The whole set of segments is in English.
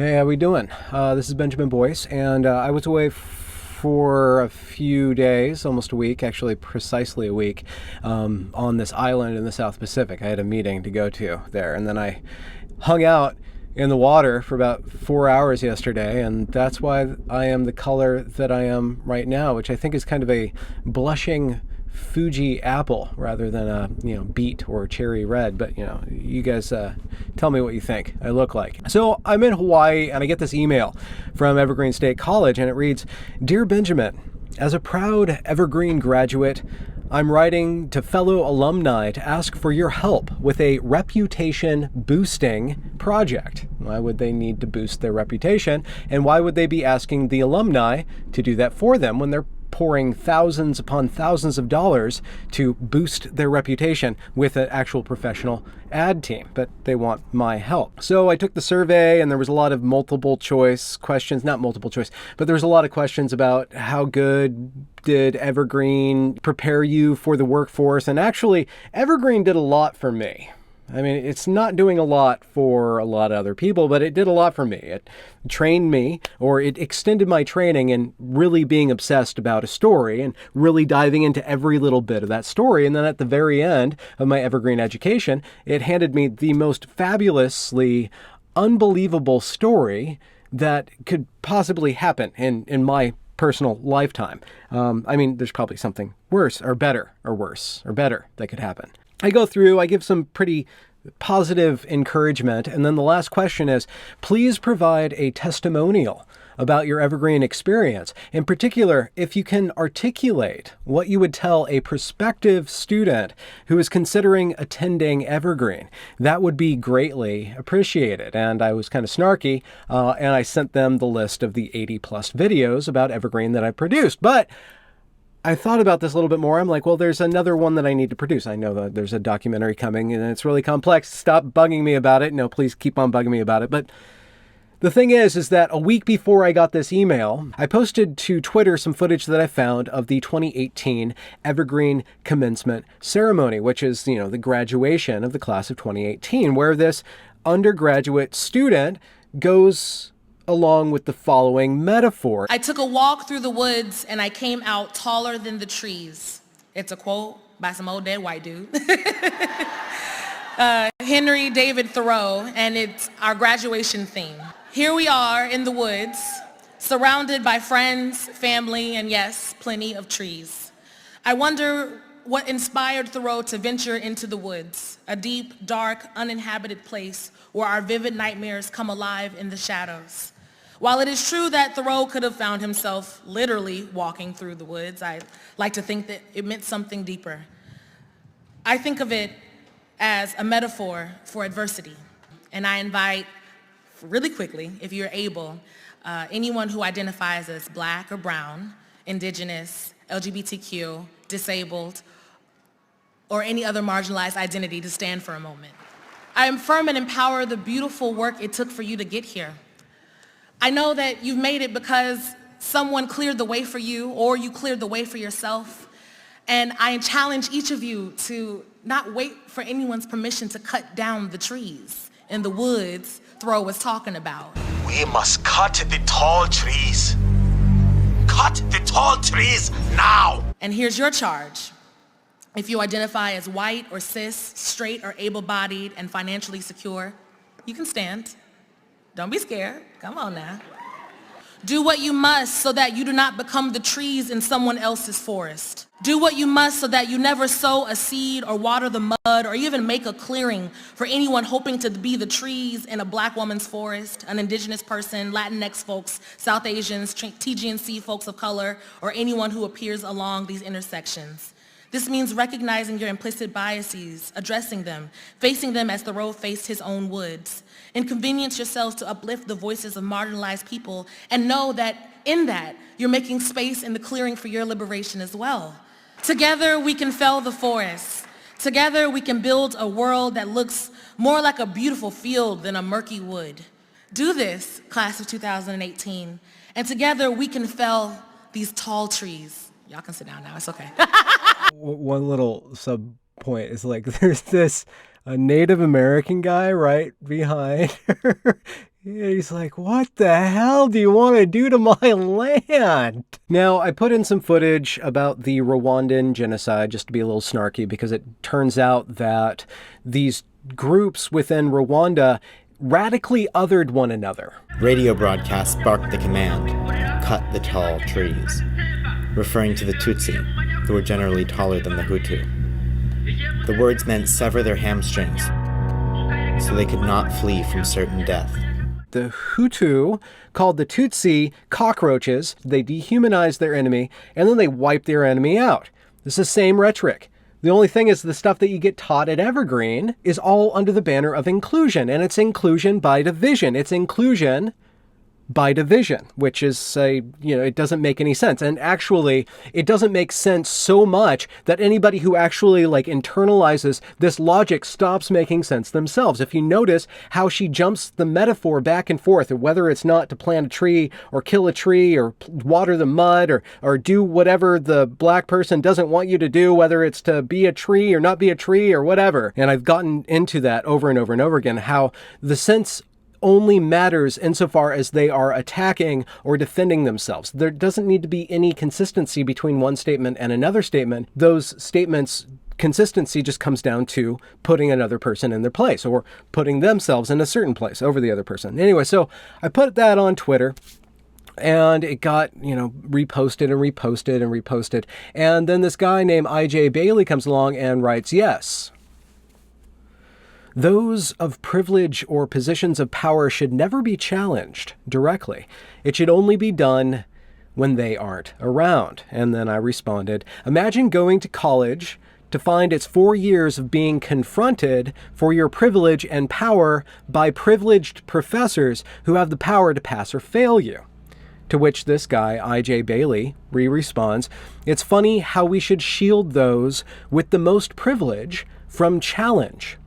Hey, how we doing? This is Benjamin Boyce, and I was away for a few days, almost a week, actually precisely a week, on this island in the South Pacific. I had a meeting to go to there, and then I hung out in the water for about 4 hours yesterday, and that's why I am the color that I am right now, which I think is kind of a blushing Fuji apple rather than a beet or cherry red. But you guys tell me what you think I look like. So I'm in Hawaii and I get this email from Evergreen State College, and it reads, "Dear Benjamin, as a proud Evergreen graduate, I'm writing to fellow alumni to ask for your help with a reputation boosting project." Why would they need to boost their reputation? And why would they be asking the alumni to do that for them when they're pouring thousands upon thousands of dollars to boost their reputation with an actual professional ad team? But they want my help. So I took the survey, and there was a lot of multiple choice questions, not multiple choice, but there was a lot of questions about how good did Evergreen prepare you for the workforce? And actually, Evergreen did a lot for me. I mean, it's not doing a lot for a lot of other people, but it did a lot for me. It trained me, or it extended my training in really being obsessed about a story and really diving into every little bit of that story. And then at the very end of my Evergreen education, it handed me the most fabulously unbelievable story that could possibly happen in my personal lifetime. I mean, there's probably something worse or better or worse or better that could happen. I go through, I give some pretty positive encouragement, and then the last question is, please provide a testimonial about your Evergreen experience. In particular, if you can articulate what you would tell a prospective student who is considering attending Evergreen, that would be greatly appreciated. And I was kind of snarky, and I sent them the list of the 80 plus videos about Evergreen that I produced. But I thought about this a little bit more. I'm like, well, there's another one that I need to produce. I know that there's a documentary coming and it's really complex. Stop bugging me about it. No, please keep on bugging me about it. But the thing is that a week before I got this email, I posted to Twitter some footage that I found of the 2018 Evergreen commencement ceremony, which is, the graduation of the class of 2018, where this undergraduate student goes along with the following metaphor. "I took a walk through the woods and I came out taller than the trees." It's a quote by some old dead white dude. Henry David Thoreau, and it's our graduation theme. Here we are in the woods, surrounded by friends, family, and yes, plenty of trees. I wonder what inspired Thoreau to venture into the woods, a deep, dark, uninhabited place where our vivid nightmares come alive in the shadows. While it is true that Thoreau could have found himself literally walking through the woods, I like to think that it meant something deeper. I think of it as a metaphor for adversity. And I invite, really quickly, if you're able, anyone who identifies as Black or brown, indigenous, LGBTQ, disabled, or any other marginalized identity to stand for a moment. I affirm and empower the beautiful work it took for you to get here. I know that you've made it because someone cleared the way for you, or you cleared the way for yourself. And I challenge each of you to not wait for anyone's permission to cut down the trees in the woods Thoreau was talking about. We must cut the tall trees. Cut the tall trees now. And here's your charge. If you identify as white or cis, straight or able-bodied, and financially secure, you can stand. Don't be scared. Come on now. Do what you must so that you do not become the trees in someone else's forest. Do what you must so that you never sow a seed or water the mud or even make a clearing for anyone hoping to be the trees in a Black woman's forest, an indigenous person, Latinx folks, South Asians, TGNC folks of color, or anyone who appears along these intersections. This means recognizing your implicit biases, addressing them, facing them as Thoreau faced his own woods. Inconvenience yourselves to uplift the voices of marginalized people, and know that in that, you're making space in the clearing for your liberation as well. Together, we can fell the forest. Together, we can build a world that looks more like a beautiful field than a murky wood. Do this, class of 2018, and together we can fell these tall trees. Y'all can sit down now, it's okay. One little sub point is like, there's this a Native American guy right behind her. He's like, what the hell do you want to do to my land? Now, I put in some footage about the Rwandan genocide just to be a little snarky, because it turns out that these groups within Rwanda radically othered one another. Radio broadcasts barked the command, cut the tall trees, referring to the Tutsi, who were generally taller than the Hutu. The words meant sever their hamstrings, so they could not flee from certain death. The Hutu called the Tutsi cockroaches. They dehumanized their enemy, and then they wiped their enemy out. It's the same rhetoric. The only thing is the stuff that you get taught at Evergreen is all under the banner of inclusion, and it's inclusion by division. It's inclusion by division, which is it doesn't make any sense. And actually, it doesn't make sense so much that anybody who actually internalizes this logic stops making sense themselves. If you notice how she jumps the metaphor back and forth, whether it's not to plant a tree or kill a tree or water the mud or do whatever the black person doesn't want you to do, whether it's to be a tree or not be a tree or whatever. And I've gotten into that over and over and over again, how the sense only matters insofar as they are attacking or defending themselves. There doesn't need to be any consistency between one statement and another statement. Those statements' consistency just comes down to putting another person in their place or putting themselves in a certain place over the other person. Anyway, so I put that on Twitter. And it got, reposted and reposted and reposted. And then this guy named IJ Bailey comes along and writes, yes, those of privilege or positions of power should never be challenged directly. It should only be done when they aren't around. And then I responded, imagine going to college to find it's 4 years of being confronted for your privilege and power by privileged professors who have the power to pass or fail you. To which this guy, IJ Bailey, responds, it's funny how we should shield those with the most privilege from challenge,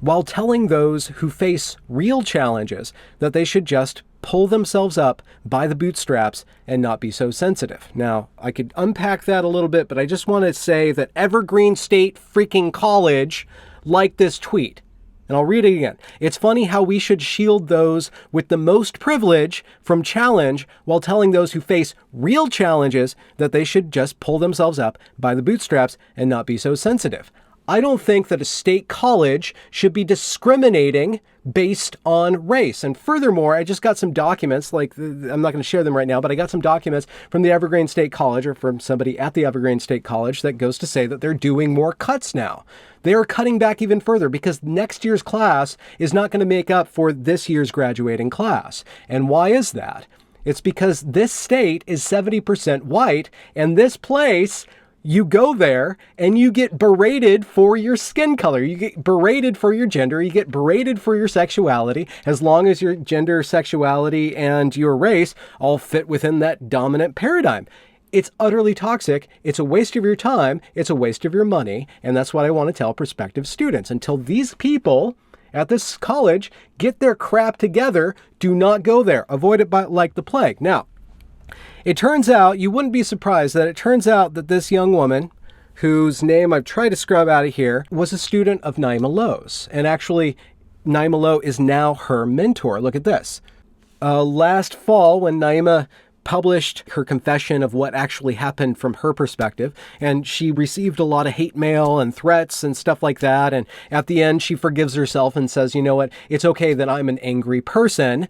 while telling those who face real challenges that they should just pull themselves up by the bootstraps and not be so sensitive. Now, I could unpack that a little bit, but I just want to say that Evergreen State freaking College liked this tweet. And I'll read it again. It's funny how we should shield those with the most privilege from challenge while telling those who face real challenges that they should just pull themselves up by the bootstraps and not be so sensitive. I don't think that a state college should be discriminating based on race. And furthermore, I just got some documents, I'm not going to share them right now, but I got some documents from the Evergreen State College or from somebody at the Evergreen State College that goes to say that they're doing more cuts now. They are cutting back even further because next year's class is not going to make up for this year's graduating class. And why is that? It's because this state is 70% white, and this place, you go there and you get berated for your skin color. You get berated for your gender. You get berated for your sexuality, as long as your gender, sexuality, and your race all fit within that dominant paradigm. It's utterly toxic. It's a waste of your time. It's a waste of your money. And that's what I want to tell prospective students. Until these people at this college get their crap together, do not go there. Avoid it like the plague. Now, it turns out, you wouldn't be surprised that it turns out that this young woman, whose name I've tried to scrub out of here, was a student of Naima Lowe's. And actually, Naima Lowe is now her mentor. Look at this. Last fall, when Naima published her confession of what actually happened from her perspective, and she received a lot of hate mail and threats and stuff like that. And at the end, she forgives herself and says, you know what, it's okay that I'm an angry person.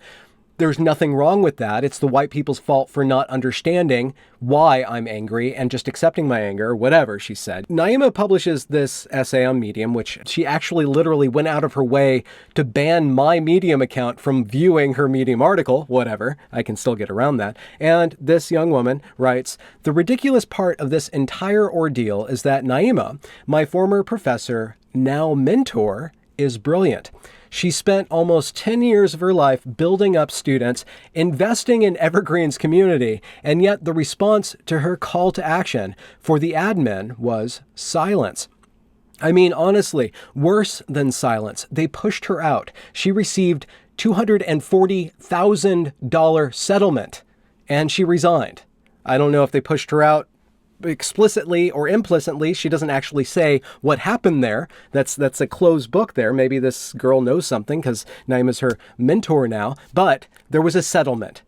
There's nothing wrong with that. It's the white people's fault for not understanding why I'm angry and just accepting my anger, or whatever, she said. Naima publishes this essay on Medium, which she actually literally went out of her way to ban my Medium account from viewing her Medium article, whatever. I can still get around that. And this young woman writes, the ridiculous part of this entire ordeal is that Naima, my former professor, now mentor, is brilliant. She spent almost 10 years of her life building up students, investing in Evergreen's community, and yet the response to her call to action for the admin was silence. I mean, honestly, worse than silence. They pushed her out. She received $240,000 settlement, and she resigned. I don't know if they pushed her out explicitly or implicitly, she doesn't actually say what happened there. That's a closed book there. Maybe this girl knows something because Naima's her mentor now, but there was a settlement.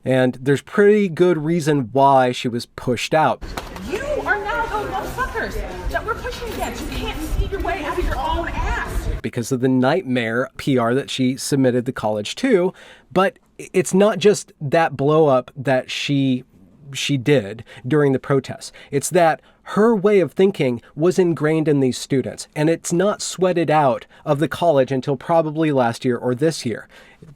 And there's pretty good reason why she was pushed out. You are now those motherfuckers that we're pushing against. You can't see your way out of your own ass. Because of the nightmare PR that she submitted the college to. But it's not just that blow up that she did during the protests. It's that her way of thinking was ingrained in these students, and it's not sweated out of the college until probably last year or this year.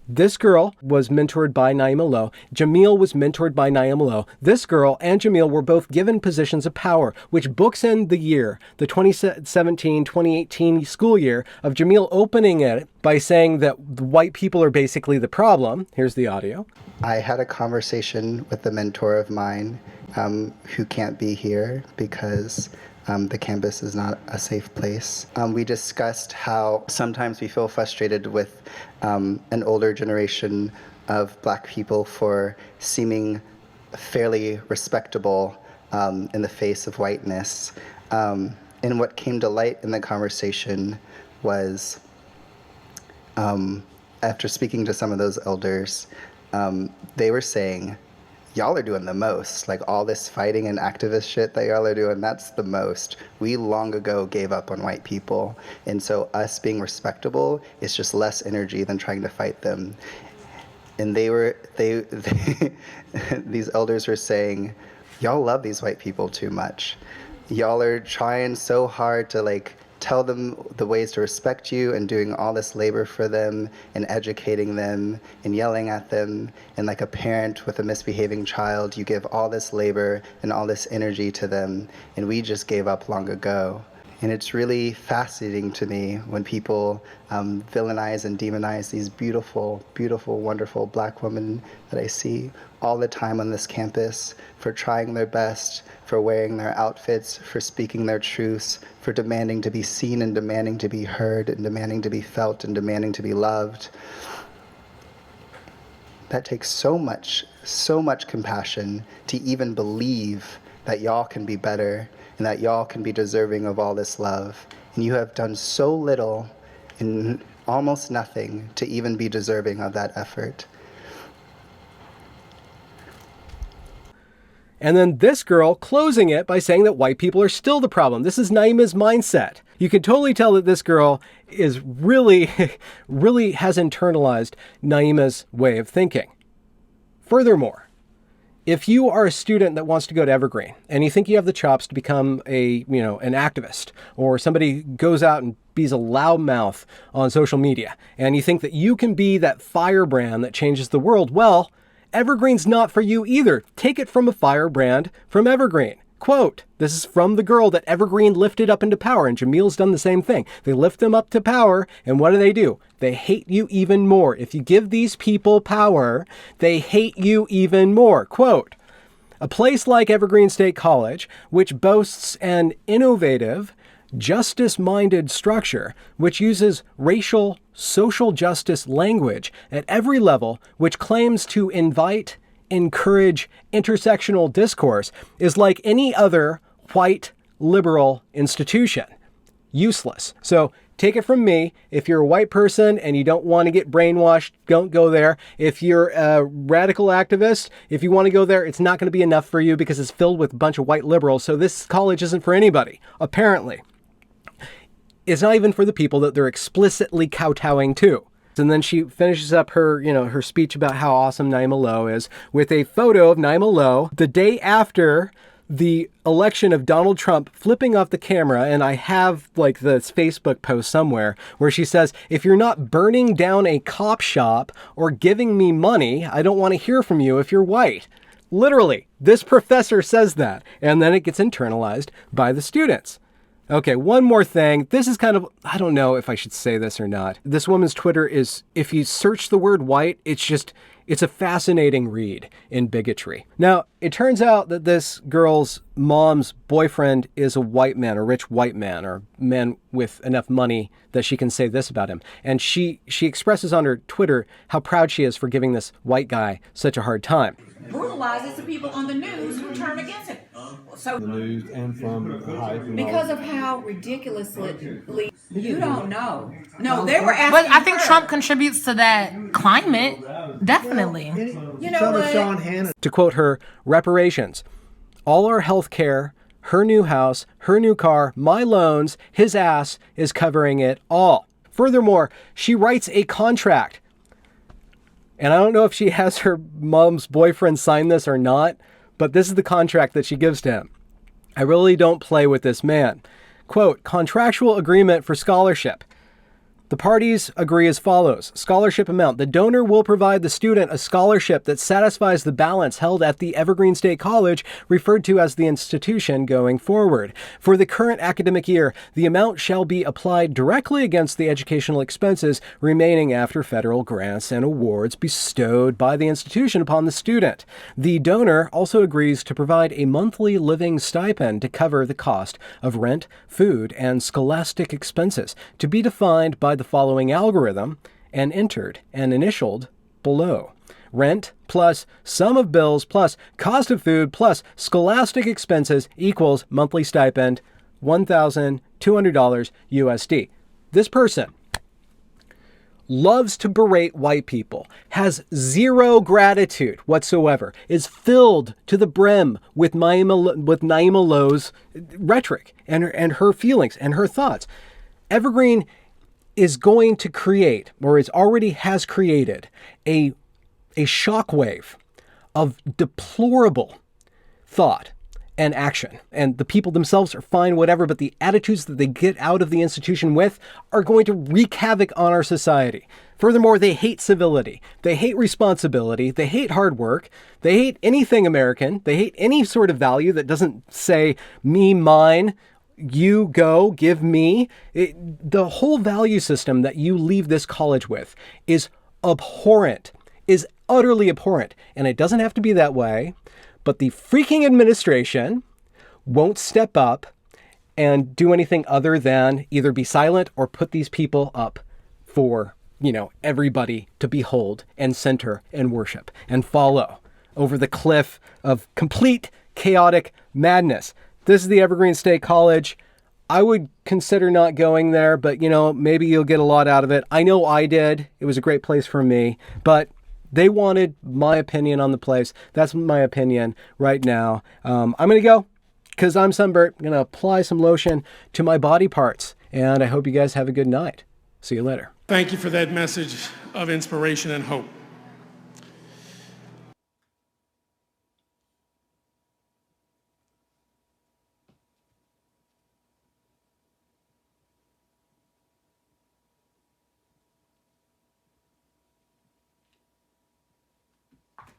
This girl was mentored by Naima Lowe. Jamil was mentored by Naima Lowe. This girl and Jamil were both given positions of power, which bookend the year, the 2017-2018 school year, of Jamil opening it by saying that white people are basically the problem. Here's the audio. I had a conversation with a mentor of mine who can't be here because the campus is not a safe place. We discussed how sometimes we feel frustrated with an older generation of Black people for seeming fairly respectable in the face of whiteness. And what came to light in the conversation was, after speaking to some of those elders, they were saying, y'all are doing the most. Like, all this fighting and activist shit that y'all are doing, that's the most. We long ago gave up on white people. And so us being respectable is just less energy than trying to fight them. And these elders were saying, y'all love these white people too much. Y'all are trying so hard to tell them the ways to respect you and doing all this labor for them and educating them and yelling at them. And like a parent with a misbehaving child, you give all this labor and all this energy to them, and we just gave up long ago. And it's really fascinating to me when people villainize and demonize these beautiful, beautiful, wonderful Black women that I see all the time on this campus for trying their best, for wearing their outfits, for speaking their truths, for demanding to be seen and demanding to be heard and demanding to be felt and demanding to be loved. That takes so much compassion to even believe that y'all can be better and that y'all can be deserving of all this love. And you have done so little and almost nothing to even be deserving of that effort. And then this girl closing it by saying that white people are still the problem. This is Naima's mindset. You can totally tell that this girl is really, really has internalized Naima's way of thinking. Furthermore, if you are a student that wants to go to Evergreen and you think you have the chops to become an activist, or somebody goes out and be's a loudmouth on social media, and you think that you can be that firebrand that changes the world, well, Evergreen's not for you either. Take it from a firebrand from Evergreen. Quote, this is from the girl that Evergreen lifted up into power, and Jamil's done the same thing. They lift them up to power, and what do? They hate you even more. If you give these people power, they hate you even more. Quote, a place like Evergreen State College, which boasts an innovative, justice-minded structure, which uses racial, social justice language at every level, which claims to invite, encourage intersectional discourse, is like any other white liberal institution. Useless. So take it from me, if you're a white person and you don't want to get brainwashed, don't go there. If you're a radical activist, if you want to go there, it's not going to be enough for you because it's filled with a bunch of white liberals. So this college isn't for anybody, apparently. It's not even for the people that they're explicitly kowtowing to. And then she finishes up her, her speech about how awesome Naima Lowe is with a photo of Naima Lowe the day after the election of Donald Trump, flipping off the camera. And I have this Facebook post somewhere where she says, if you're not burning down a cop shop or giving me money, I don't want to hear from you if you're white. Literally, this professor says that. And then it gets internalized by the students. Okay, one more thing. This is kind of, I don't know if I should say this or not. This woman's Twitter is, if you search the word white, it's a fascinating read in bigotry. Now, it turns out that this girl's mom's boyfriend is a white man, a rich white man, or a man with enough money that she can say this about him. And she expresses on her Twitter how proud she is for giving this white guy such a hard time. Brutalizes the people on the news who turn against him. So the news and from the hype and because all. of how ridiculously you don't know. No, they were asking. But I think her. Trump contributes to that climate, definitely. You know Some of what? Sean Hannity. To quote her, reparations. All our health care, her new house, her new car, my loans, his ass is covering it all. Furthermore, she writes a contract. And I don't know if she has her mom's boyfriend sign this or not, but this is the contract that she gives to him. I really don't play with this man. Quote, contractual agreement for scholarship. The parties agree as follows. Scholarship amount. The donor will provide the student a scholarship that satisfies the balance held at the Evergreen State College, referred to as the institution, going forward. For the current academic year, the amount shall be applied directly against the educational expenses remaining after federal grants and awards bestowed by the institution upon the student. The donor also agrees to provide a monthly living stipend to cover the cost of rent, food, and scholastic expenses, to be defined by the following algorithm and entered and initialed below. Rent plus sum of bills plus cost of food plus scholastic expenses equals monthly stipend $1,200 USD. This person loves to berate white people, has zero gratitude whatsoever, is filled to the brim with Naima Lowe's rhetoric and her feelings and her thoughts. Evergreen is going to create, or has created, a shockwave of deplorable thought and action. And the people themselves are fine, whatever, but the attitudes that they get out of the institution with are going to wreak havoc on our society. Furthermore, they hate civility. They hate responsibility. They hate hard work. They hate anything American. They hate any sort of value that doesn't say me, mine, you go, give me. The whole value system that you leave this college with is abhorrent, is utterly abhorrent. And it doesn't have to be that way, but the freaking administration won't step up and do anything other than either be silent or put these people up for, everybody to behold and center and worship and follow over the cliff of complete chaotic madness. This is the Evergreen State College. I would consider not going there, but maybe you'll get a lot out of it. I know I did. It was a great place for me, but they wanted my opinion on the place. That's my opinion right now. I'm going to go because I'm sunburnt. I'm going to apply some lotion to my body parts, and I hope you guys have a good night. See you later. Thank you for that message of inspiration and hope.